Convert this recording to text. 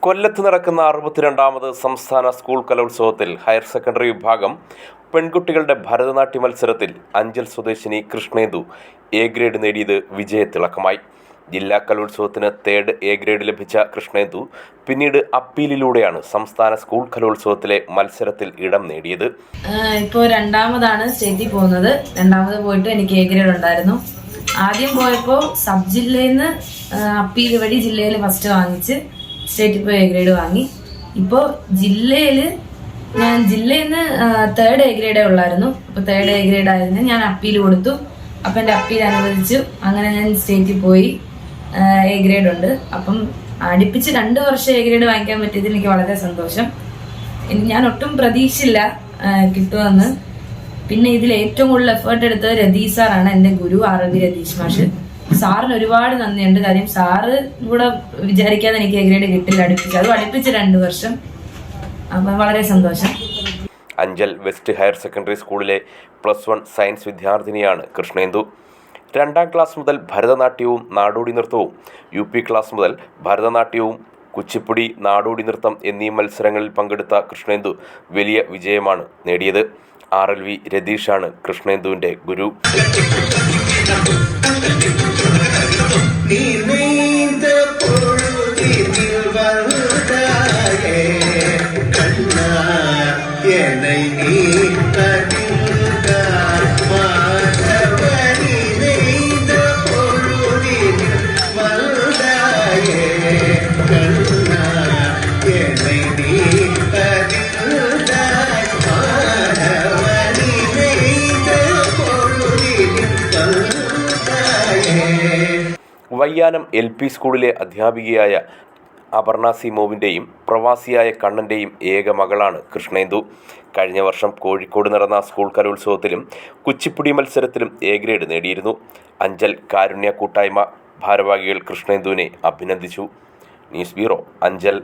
കൊല്ലത്ത് നടക്കുന്ന 62ാമത് സംസ്ഥാന സ്കൂൾ കലോത്സവത്തിൽ ഹയർ സെക്കൻഡറി വിഭാഗം പെൺകുട്ടികളുടെ ഭരതനാട്യ മത്സരത്തിൽ അഞ്ചൽ സ്വദേശിനി കൃഷ്ണേന്ദു എ ഗ്രേഡ് നേടിയത് വിജയത്തിളക്കമായി. ജില്ലാ കലോത്സവത്തിന് 3rd എ ഗ്രേഡ് ലഭിച്ച കൃഷ്ണേന്ദു പിന്നീട് അപ്പീലിലൂടെയാണ് സംസ്ഥാന സ്കൂൾ കലോത്സവത്തിലെ മത്സരത്തിൽ ഇടം നേടിയത്. ഇപ്പോൾ രണ്ടാമതാണ് സ്റ്റേറ്റിൽ പോകുന്നത്. രണ്ടാമത് പോയിട്ട് എനിക്ക് എ ഗ്രേഡ് ഉണ്ടായിരുന്നു. ആദ്യം പോയപ്പോൾ സബ് ജില്ലയിൽ നിന്ന് അപ്പീൽ വഴി ജില്ലയിൽ ഫസ്റ്റ് വാങ്ങിച്ച് സ്റ്റേറ്റിൽ പോയി എ ഗ്രേഡ് വാങ്ങി. ഇപ്പോൾ ജില്ലയിൽ നിന്ന് 3rd എ ഗ്രേഡേ ഉള്ളായിരുന്നു. അപ്പോൾ 3rd എ ഗ്രേഡ് ആയിരുന്നു. ഞാൻ അപ്പീൽ കൊടുത്തു. അപ്പം എൻ്റെ അപ്പീൽ അനുവദിച്ചു. അങ്ങനെ ഞാൻ സ്റ്റേറ്റിൽ പോയി എ ഗ്രേഡ് ഉണ്ട്. അപ്പം അടുപ്പിച്ച് 2 വർഷം എ ഗ്രേഡ് വാങ്ങിക്കാൻ പറ്റിയതിൽ എനിക്ക് വളരെ സന്തോഷം. ഞാൻ ഒട്ടും പ്രതീക്ഷിച്ചില്ല കിട്ടുമെന്ന്. പിന്നെ ഇതിൽ ഏറ്റവും കൂടുതൽ എഫേർട്ട് എടുത്തത് രതീഷ് സാറാണ്, എൻ്റെ ഗുരു RV രതീഷ് മാഷ്. സാറിന് ഒരുപാട് നന്ദിയുണ്ട്. കാര്യം സാറ് കൂടെ വിചാരിക്കാതെ എനിക്ക് എ ഗ്രേഡ് കിട്ടില്ല അടുപ്പിച്ച്. അത് അടുപ്പിച്ച് 2 വർഷം. അപ്പം വളരെ സന്തോഷം. അഞ്ചൽ വെസ്റ്റ് ഹയർ സെക്കൻഡറി സ്കൂളിലെ +1 സയൻസ് വിദ്യാർത്ഥിനിയാണ് കൃഷ്ണേന്ദു. 2ാം ക്ലാസ് മുതൽ ഭരതനാട്യവും നാടോടി നൃത്തവും, UP ക്ലാസ് മുതൽ ഭരതനാട്യവും കുച്ചിപ്പുടി, നാടോടി നൃത്തം എന്നീ മത്സരങ്ങളിൽ പങ്കെടുത്ത കൃഷ്ണേന്ദു വലിയ വിജയമാണ് നേടിയത്. RLV രതീഷാണ് കൃഷ്ണേന്ദുവിൻ്റെ ഗുരു. വയ്യാനം LP സ്കൂളിലെ അധ്യാപികയായ അപർണ സിമോവിൻ്റെയും പ്രവാസിയായ കണ്ണൻ്റെയും ഏക മകളാണ് കൃഷ്ണേന്ദു. കഴിഞ്ഞ വർഷം കോഴിക്കോട് നടന്ന സ്കൂൾ കലോത്സവത്തിലും കുച്ചിപ്പുടി മത്സരത്തിലും എ ഗ്രേഡ് നേടിയിരുന്നു. അഞ്ചൽ കാരുണ്യ കൂട്ടായ്മ ഭാരവാഹികൾ കൃഷ്ണേന്ദുവിനെ അഭിനന്ദിച്ചു. News bureau, Anchal.